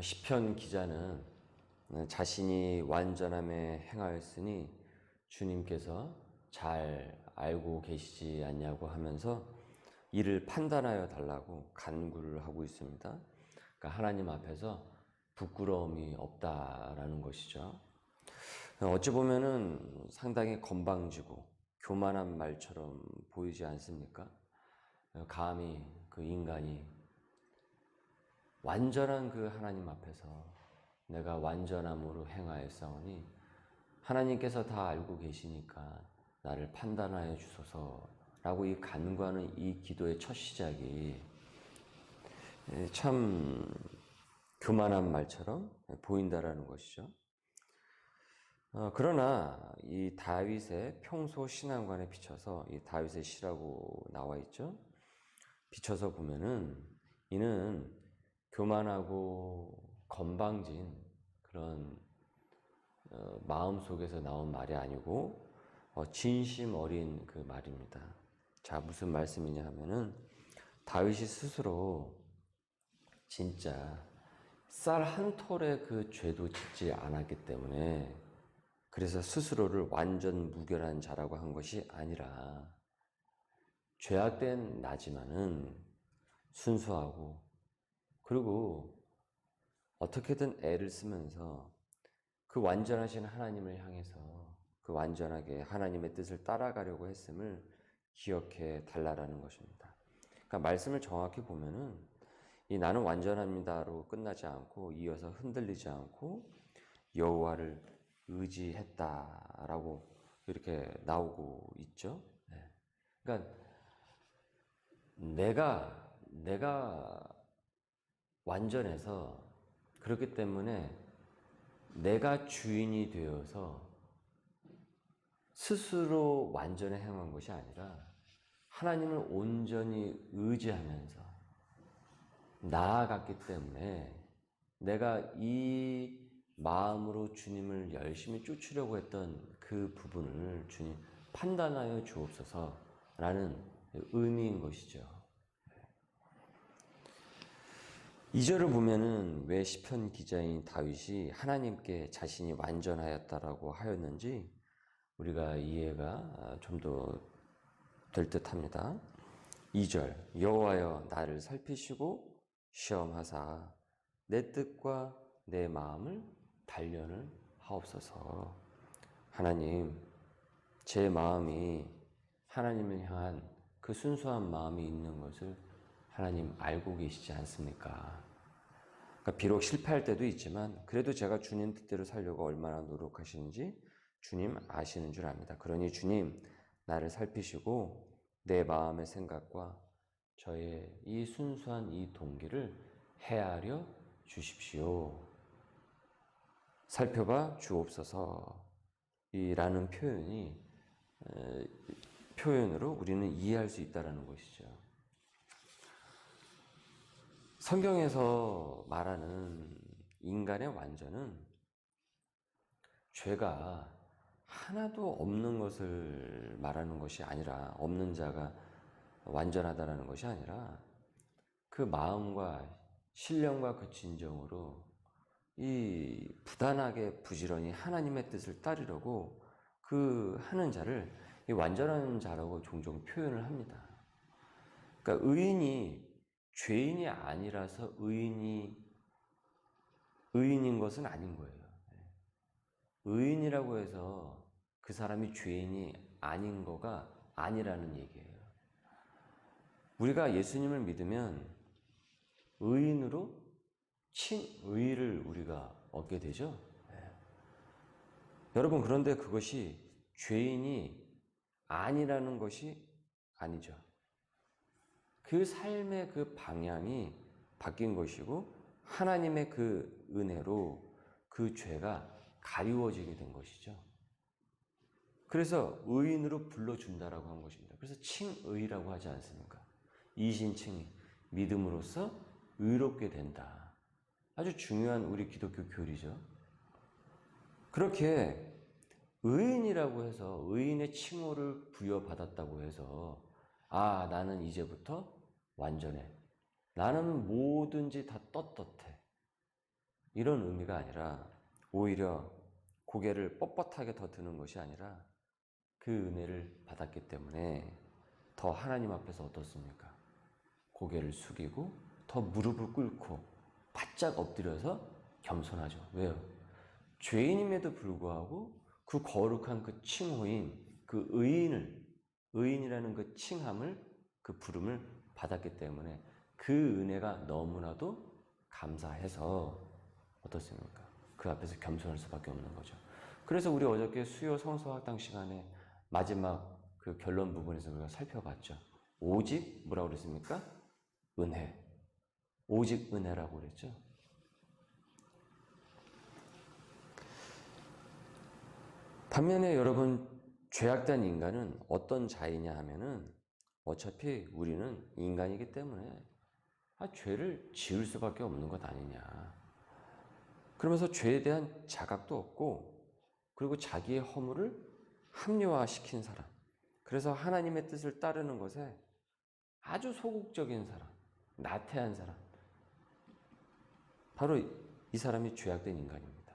시편 기자는 자신이 완전함에 행하였으니 주님께서 잘 알고 계시지 않냐고 하면서 이를 판단하여 달라고 간구를 하고 있습니다. 그러니까 하나님 앞에서 부끄러움이 없다라는 것이죠. 어찌 보면은 상당히 건방지고 교만한 말처럼 보이지 않습니까? 감히 그 인간이 완전한 그 하나님 앞에서 내가 완전함으로 행하였사오니 하나님께서 다 알고 계시니까 나를 판단하여 주소서라고 이 간구하는 이 기도의 첫 시작이 참 교만한 말처럼 보인다라는 것이죠. 그러나 이 다윗의 평소 신앙관에 비춰서 이 다윗의 시라고 나와 있죠. 비춰서 보면은 이는 교만하고 건방진 그런 마음 속에서 나온 말이 아니고 진심 어린 그 말입니다. 자, 무슨 말씀이냐 하면은 다윗이 스스로 진짜 쌀 한 톨의 그 죄도 짓지 않았기 때문에 그래서 스스로를 완전 무결한 자라고 한 것이 아니라 죄악된 나지만은 순수하고 그리고 어떻게든 애를 쓰면서 그 완전하신 하나님을 향해서 그 완전하게 하나님의 뜻을 따라가려고 했음을 기억해 달라라는 것입니다. 그러니까 말씀을 정확히 보면은 이 나는 완전합니다로 끝나지 않고 이어서 흔들리지 않고 여호와를 의지했다라고 이렇게 나오고 있죠. 네. 그러니까 내가 완전해서 그렇기 때문에 내가 주인이 되어서 스스로 완전히 행한 것이 아니라 하나님을 온전히 의지하면서 나아갔기 때문에 내가 이 마음으로 주님을 열심히 쫓으려고 했던 그 부분을 주님 판단하여 주옵소서라는 의미인 것이죠. 2절을 보면은 왜 시편 기자인 다윗이 하나님께 자신이 완전하였다라고 하였는지 우리가 이해가 좀 더 될 듯합니다. 2절 여호와여 나를 살피시고 시험하사 내 뜻과 내 마음을 단련을 하옵소서. 하나님, 제 마음이 하나님을 향한 그 순수한 마음이 있는 것을 하나님 알고 계시지 않습니까? 그러니까 비록 실패할 때도 있지만 그래도 제가 주님 뜻대로 살려고 얼마나 노력하시는지 주님 아시는 줄 압니다. 그러니 주님 나를 살피시고 내 마음의 생각과 저의 이 순수한 이 동기를 헤아려 주십시오. 살펴봐 주옵소서 이라는 표현으로 우리는 이해할 수 있다는 것이죠. 성경에서 말하는 인간의 완전은 죄가 하나도 없는 것을 말하는 것이 아니라 없는 자가 완전하다는 것이 아니라 그 마음과 신령과 그 진정으로 이 부단하게 부지런히 하나님의 뜻을 따르려고 그 하는 자를 이 완전한 자라고 종종 표현을 합니다. 그러니까 의인이 죄인이 아니라서 의인인 것은 아닌 거예요. 의인이라고 해서 그 사람이 죄인이 아닌 거가 아니라는 얘기예요. 우리가 예수님을 믿으면 의인으로 칭의를 우리가 얻게 되죠. 여러분, 그런데 그것이 죄인이 아니라는 것이 아니죠. 그 삶의 그 방향이 바뀐 것이고 하나님의 그 은혜로 그 죄가 가리워지게 된 것이죠. 그래서 의인으로 불러준다라고 한 것입니다. 그래서 칭의라고 하지 않습니까? 이신칭의, 믿음으로써 의롭게 된다. 아주 중요한 우리 기독교 교리죠. 그렇게 의인이라고 해서 의인의 칭호를 부여받았다고 해서 나는 이제부터 완전해. 나는 뭐든지 다 떳떳해. 이런 의미가 아니라 오히려 고개를 뻣뻣하게 더 드는 것이 아니라 그 은혜를 받았기 때문에 더 하나님 앞에서 어떻습니까? 고개를 숙이고 더 무릎을 꿇고 바짝 엎드려서 겸손하죠. 왜요? 죄인임에도 불구하고 그 거룩한 그 칭호인 그 의인이라는 그 칭함을, 그 부름을 받았기 때문에 그 은혜가 너무나도 감사해서 어떻습니까? 그 앞에서 겸손할 수밖에 없는 거죠. 그래서 우리 어저께 수요 성서학당 시간에 마지막 그 결론 부분에서 우리가 살펴봤죠. 오직 뭐라고 그랬습니까? 은혜. 오직 은혜라고 그랬죠. 반면에 여러분, 죄악된 인간은 어떤 자이냐 하면은 어차피 우리는 인간이기 때문에 죄를 지을 수밖에 없는 것 아니냐. 그러면서 죄에 대한 자각도 없고, 그리고 자기의 허물을 합리화시킨 사람. 그래서 하나님의 뜻을 따르는 것에 아주 소극적인 사람, 나태한 사람. 바로 이 사람이 죄악된 인간입니다.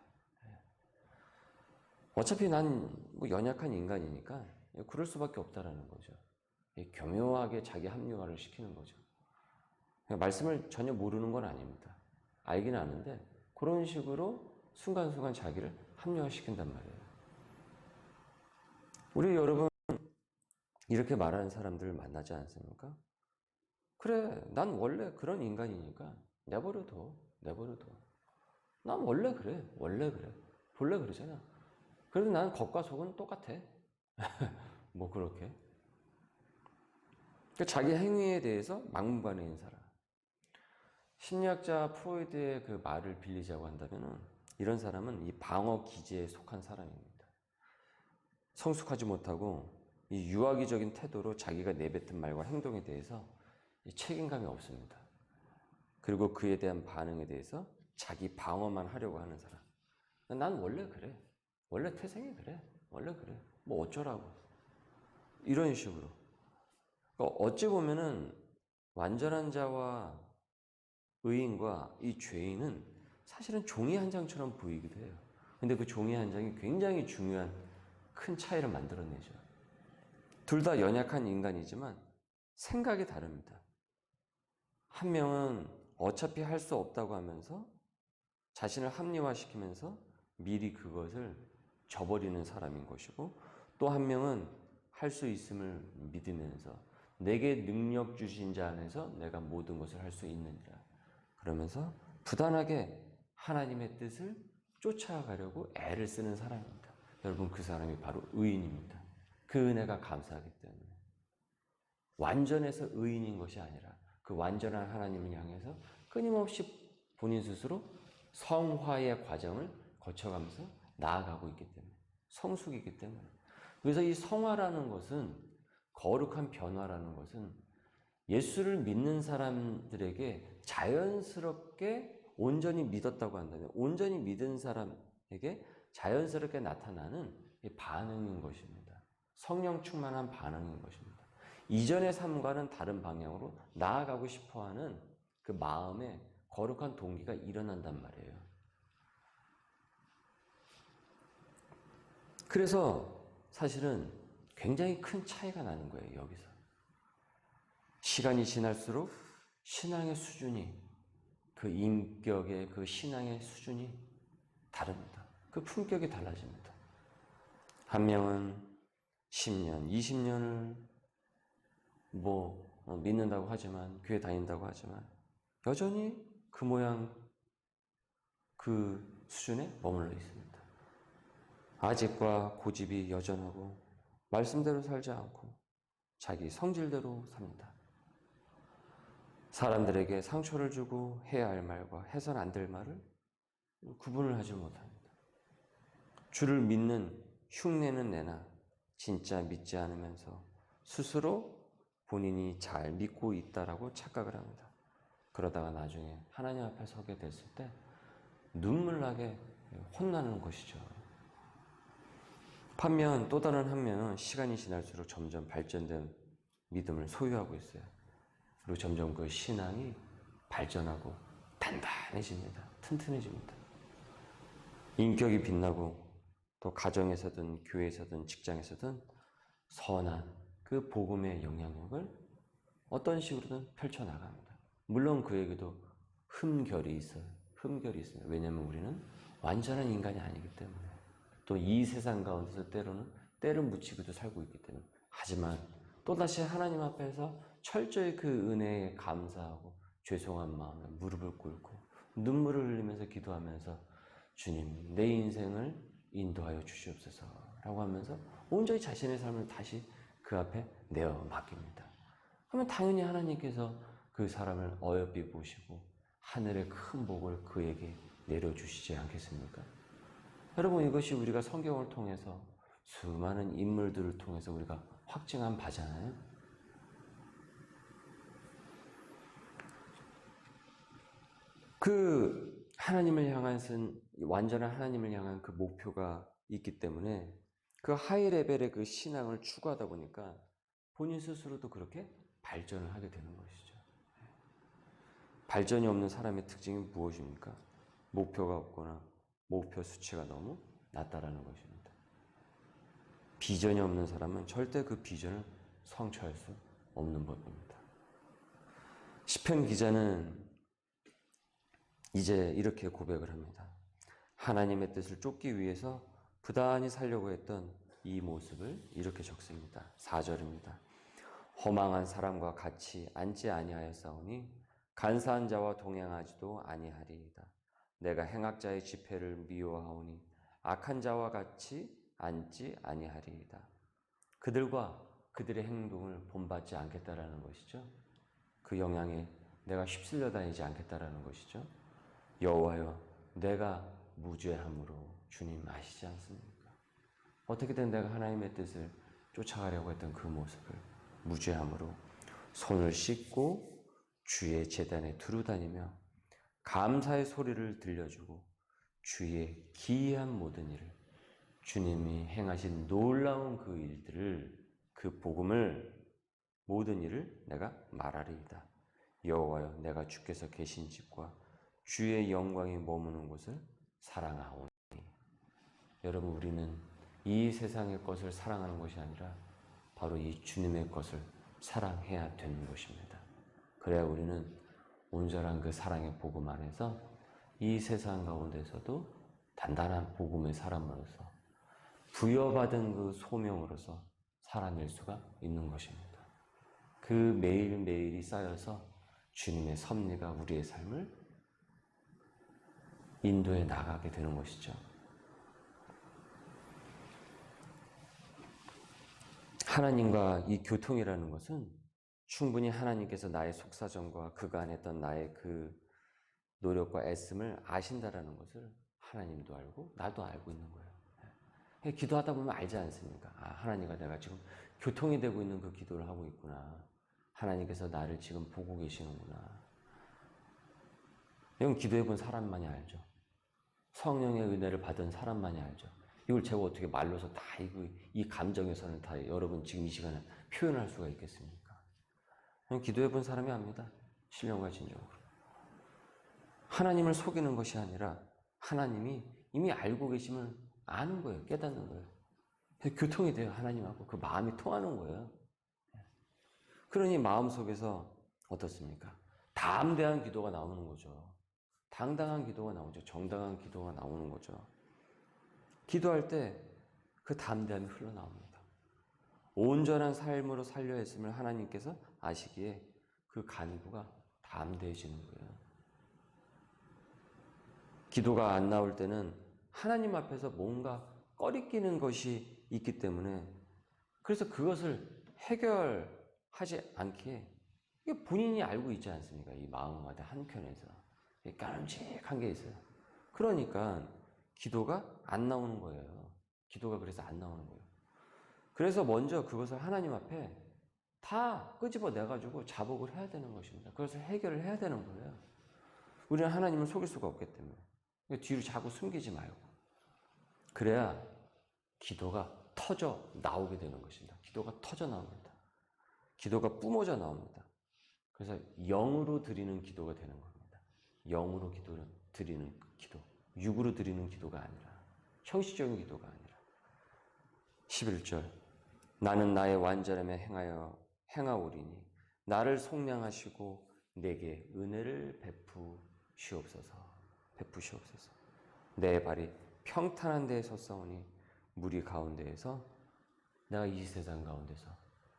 어차피 난 뭐 연약한 인간이니까 그럴 수밖에 없다라는 거죠. 교묘하게 자기 합리화를 시키는 거죠. 말씀을 전혀 모르는 건 아닙니다. 알긴 아는데 그런 식으로 순간순간 자기를 합리화시킨단 말이에요. 우리 여러분 이렇게 말하는 사람들을 만나지 않습니까? 그래, 난 원래 그런 인간이니까 내버려둬. 난 원래 그래. 본래 그러잖아. 그래도 난 겉과 속은 똑같아. 뭐 그렇게. 그러니까 자기 행위에 대해서 막무가내인 사람. 심리학자 프로이드의 그 말을 빌리자고 한다면은 이런 사람은 이 방어 기제에 속한 사람입니다. 성숙하지 못하고 이 유아기적인 태도로 자기가 내뱉은 말과 행동에 대해서 책임감이 없습니다. 그리고 그에 대한 반응에 대해서 자기 방어만 하려고 하는 사람. 난 원래 그래. 원래 태생이 그래. 뭐 어쩌라고. 이런 식으로. 그러니까 어찌 보면은 완전한 자와 의인과 이 죄인은 사실은 종이 한 장처럼 보이기도 해요. 근데 그 종이 한 장이 굉장히 중요한 큰 차이를 만들어내죠. 둘 다 연약한 인간이지만 생각이 다릅니다. 한 명은 어차피 할 수 없다고 하면서 자신을 합리화시키면서 미리 그것을 저버리는 사람인 것이고, 또 한 명은 할 수 있음을 믿으면서 내게 능력 주신 자 안에서 내가 모든 것을 할 수 있느니라 그러면서 부단하게 하나님의 뜻을 쫓아가려고 애를 쓰는 사람입니다. 여러분, 그 사람이 바로 의인입니다. 그 은혜가 감사하기 때문에. 완전해서 의인인 것이 아니라 그 완전한 하나님을 향해서 끊임없이 본인 스스로 성화의 과정을 거쳐가면서 나아가고 있기 때문에, 성숙이기 때문에. 그래서 이 성화라는 것은, 거룩한 변화라는 것은 예수를 믿는 사람들에게 자연스럽게 온전히 믿었다고 한다면, 온전히 믿은 사람에게 자연스럽게 나타나는 반응인 것입니다. 성령 충만한 반응인 것입니다. 이전의 삶과는 다른 방향으로 나아가고 싶어하는 그 마음에 거룩한 동기가 일어난단 말이에요. 그래서 사실은 굉장히 큰 차이가 나는 거예요, 여기서. 시간이 지날수록 신앙의 수준이, 그 인격의 그 신앙의 수준이 다릅니다. 그 품격이 달라집니다. 한 명은 10년, 20년을 믿는다고 하지만, 교회 다닌다고 하지만 여전히 그 모양 그 수준에 머물러 있습니다. 아집과 고집이 여전하고 말씀대로 살지 않고 자기 성질대로 삽니다. 사람들에게 상처를 주고 해야 할 말과 해선 안 될 말을 구분을 하지 못합니다. 주를 믿는 흉내는 내나 진짜 믿지 않으면서 스스로 본인이 잘 믿고 있다라고 착각을 합니다. 그러다가 나중에 하나님 앞에 서게 됐을 때 눈물나게 혼나는 것이죠. 반면 또 다른 한 명은 시간이 지날수록 점점 발전된 믿음을 소유하고 있어요. 그리고 점점 그 신앙이 발전하고 단단해집니다. 튼튼해집니다. 인격이 빛나고 또 가정에서든 교회에서든 직장에서든 선한 그 복음의 영향력을 어떤 식으로든 펼쳐나갑니다. 물론 그에게도 흠결이 있어요. 흠결이 있습니다. 왜냐하면 우리는 완전한 인간이 아니기 때문에 또 이 세상 가운데서 때로는 때를 묻히고도 살고 있기 때문에 하지만 또다시 하나님 앞에서 철저히 그 은혜에 감사하고 죄송한 마음에 무릎을 꿇고 눈물을 흘리면서 기도하면서 주님 내 인생을 인도하여 주시옵소서 라고 하면서 온전히 자신의 삶을 다시 그 앞에 내어 맡깁니다. 그러면 당연히 하나님께서 그 사람을 어여삐 보시고 하늘의 큰 복을 그에게 내려주시지 않겠습니까? 여러분 이것이 우리가 성경을 통해서 수많은 인물들을 통해서 우리가 확증한 바잖아요. 그 하나님을 향한 완전한 하나님을 향한 그 목표가 있기 때문에 그 하이 레벨의 그 신앙을 추구하다 보니까 본인 스스로도 그렇게 발전을 하게 되는 것이죠. 발전이 없는 사람의 특징이 무엇입니까? 목표가 없거나 목표 수치가 너무 낮다라는 것입니다. 비전이 없는 사람은 절대 그 비전을 성취할 수 없는 법입니다. 시편 기자는 이제 이렇게 고백을 합니다. 하나님의 뜻을 쫓기 위해서 부단히 살려고 했던 이 모습을 이렇게 적습니다. 4절입니다. 허망한 사람과 같이 앉지 아니하였사오니 간사한 자와 동행하지도 아니하리이다. 내가 행악자의 집회를 미워하오니 악한 자와 같이 앉지 아니하리이다. 그들과 그들의 행동을 본받지 않겠다라는 것이죠. 그 영향에 내가 휩쓸려 다니지 않겠다라는 것이죠. 여호와여, 내가 무죄함으로 주님 아시지 않습니까? 어떻게든 내가 하나님의 뜻을 쫓아가려고 했던 그 모습을 무죄함으로 손을 씻고 주의 제단에 두루 다니며 감사의 소리를 들려주고 주의 기이한 모든 일을 주님이 행하신 놀라운 그 일들을 그 복음을 모든 일을 내가 말하리이다. 여호와여, 내가 주께서 계신 집과 주의 영광이 머무는 곳을 사랑하오니. 여러분 우리는 이 세상의 것을 사랑하는 것이 아니라 바로 이 주님의 것을 사랑해야 되는 것입니다. 그래야 우리는 온전한 그 사랑의 복음 안에서 이 세상 가운데서도 단단한 복음의 사람으로서 부여받은 그 소명으로서 살아낼 수가 있는 것입니다. 그 매일매일이 쌓여서 주님의 섭리가 우리의 삶을 인도해 나가게 되는 것이죠. 하나님과 이 교통이라는 것은 충분히 하나님께서 나의 속사정과 그간 했던 나의 그 노력과 애씀을 아신다라는 것을 하나님도 알고 나도 알고 있는 거예요. 기도하다 보면 알지 않습니까? 아, 하나님과 내가 지금 교통이 되고 있는 그 기도를 하고 있구나. 하나님께서 나를 지금 보고 계시는구나. 이건 기도해 본 사람만이 알죠. 성령의 은혜를 받은 사람만이 알죠. 이걸 제가 어떻게 말로서 다 이 감정에서는 다 여러분 지금 이 시간에 표현할 수가 있겠습니까? 기도해 본 사람이 압니다. 신령과 진정으로. 하나님을 속이는 것이 아니라 하나님이 이미 알고 계심을 아는 거예요. 깨닫는 거예요. 교통이 돼요. 하나님하고 그 마음이 통하는 거예요. 그러니 마음속에서 어떻습니까? 담대한 기도가 나오는 거죠. 당당한 기도가 나오죠. 정당한 기도가 나오는 거죠. 기도할 때 그 담대함이 흘러나옵니다. 온전한 삶으로 살려 했음을 하나님께서 아시기에 그 간구가 담대해지는 거예요. 기도가 안 나올 때는 하나님 앞에서 뭔가 꺼리끼는 것이 있기 때문에 그래서 그것을 해결하지 않기에 이게 본인이 알고 있지 않습니까? 이 마음마다 한켠에서 까름직한 게 있어요. 그러니까 기도가 안 나오는 거예요. 기도가 그래서 안 나오는 거예요. 그래서 먼저 그것을 하나님 앞에 다 끄집어 내가지고 자복을 해야 되는 것입니다. 그것을 해결을 해야 되는 거예요. 우리는 하나님을 속일 수가 없기 때문에. 뒤로 자꾸 숨기지 말고. 그래야 기도가 터져 나오게 되는 것입니다. 기도가 터져 나옵니다. 기도가 뿜어져 나옵니다. 그래서 영으로 드리는 기도가 되는 겁니다. 영으로 기도를 드리는 기도. 육으로 드리는 기도가 아니라, 형식적인 기도가 아니라. 11절, 나는 나의 완전함에 행하오리니 나를 속량하시고 내게 은혜를 베푸시옵소서. 내 발이 평탄한 데에 섰사오니 무리 가운데에서 내가 이 세상 가운데서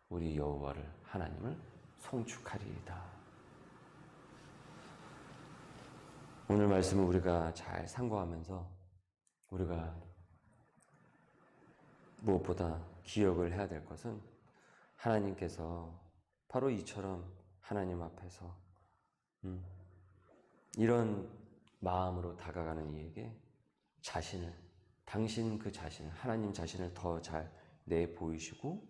우리 여호와를 하나님을 송축하리이다. 오늘 말씀을 우리가 잘 상고하면서 우리가 무엇보다 기억을 해야 될 것은 하나님께서 바로 이처럼 하나님 앞에서 이런 마음으로 다가가는 이에게 당신 그 자신을, 하나님 자신을 더 잘 내보이시고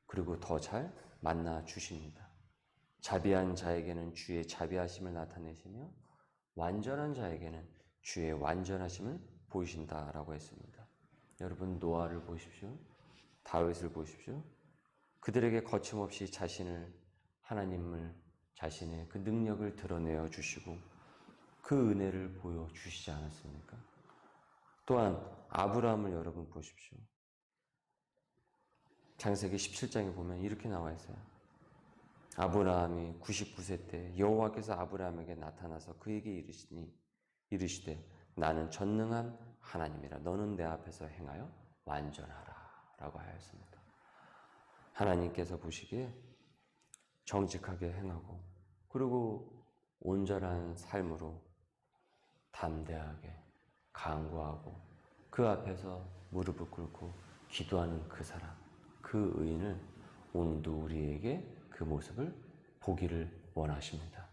그리고 더 잘 만나 주십니다. 자비한 자에게는 주의 자비하심을 나타내시며 완전한 자에게는 주의 완전하심을 보이신다라고 했습니다. 여러분, 노아를 보십시오. 다윗을 보십시오. 그들에게 거침없이 하나님을, 자신의 그 능력을 드러내어 주시고 그 은혜를 보여주시지 않았습니까? 또한 아브라함을 여러분 보십시오. 창세기 17장에 보면 이렇게 나와 있어요. 아브라함이 99세 때 여호와께서 아브라함에게 나타나서 그에게 이르시되 나는 전능한 하나님이라 너는 내 앞에서 행하여 완전하라 라고 하였습니다. 하나님께서 보시기에 정직하게 행하고 그리고 온전한 삶으로 담대하게 간구하고 그 앞에서 무릎을 꿇고 기도하는 그 사람, 그 의인을 오늘도 우리에게 그 모습을 보기를 원하십니다.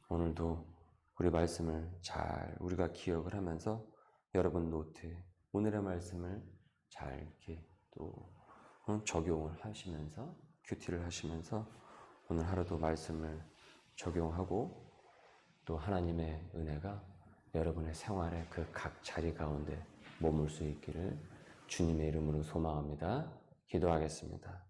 오늘도 우리 말씀을 잘 우리가 기억을 하면서 여러분 노트에 오늘의 말씀을 잘 이렇게 또 적용을 하시면서 큐티를 하시면서 오늘 하루도 말씀을 적용하고 또 하나님의 은혜가 여러분의 생활의 그 각 자리 가운데 머물 수 있기를 주님의 이름으로 소망합니다. 기도하겠습니다.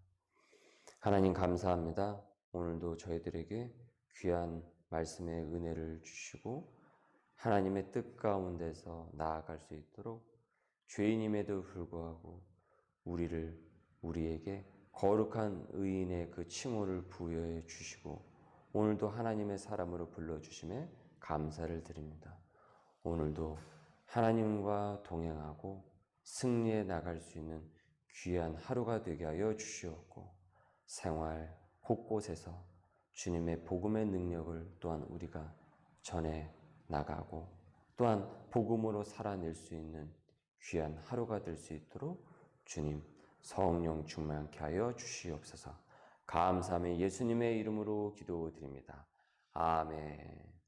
하나님 감사합니다. 오늘도 저희들에게 귀한 말씀의 은혜를 주시고 하나님의 뜻 가운데서 나아갈 수 있도록 죄인임에도 불구하고 우리에게 거룩한 의인의 그 칭호를 부여해 주시고 오늘도 하나님의 사람으로 불러주심에 감사를 드립니다. 오늘도 하나님과 동행하고 승리해 나갈 수 있는 귀한 하루가 되게 하여 주시옵고 생활 곳곳에서 주님의 복음의 능력을 또한 우리가 전해 나가고 또한 복음으로 살아낼 수 있는 귀한 하루가 될 수 있도록 주님 성령 충만케 하여 주시옵소서. 감사하며 예수님의 이름으로 기도드립니다. 아멘.